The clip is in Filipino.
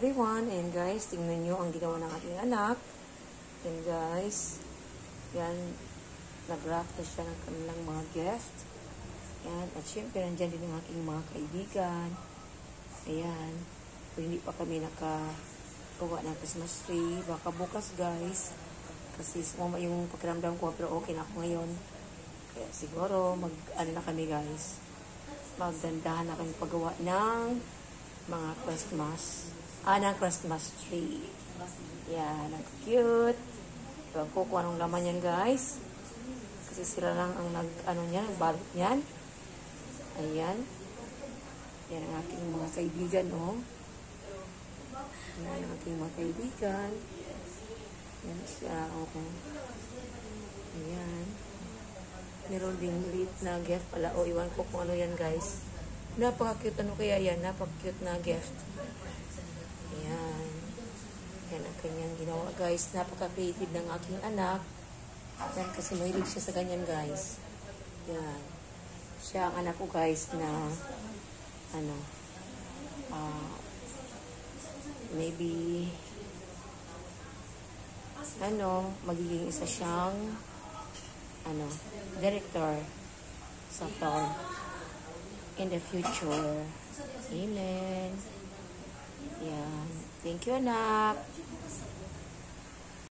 everyone. And guys, tingnan nyo ang ginawa ng aking anak. And guys, yan, nag-wrap na siya ng kanilang mga guest. Yan, at syempre, nandyan din ang aking mga kaibigan. Ayan, kung hindi pa kami nakagawa ng Christmas tree, baka bukas guys, kasi sumama yung pakiramdam ko, pero okay na ako ngayon. Kaya siguro, ano na kami guys, magdandahan na kami paggawa ng mga ng Christmas tree. Yan, ang cute. Ewan ko kung anong laman yan guys. Kasi sila lang ang nagbalot niyan. Ayan. Yan ang aking mga kaibigan, oh. Yan ang aking mga kaibigan. Yan siya, oh. Ayan. Meron ding late na gift pala. O, iwan ko kung ano yan guys. Napaka-cute. Ano kaya yan? Napaka-cute na gift. Ayan. Yan ang kanyang ginawa guys. Napaka-creative ng aking anak. Yan kasi mahilig siya sa ganyan guys. Yan. Siya ang anak ko guys na maybe magiging isa siyang director sa film in the future. Amen. Yan. Thank you, anak.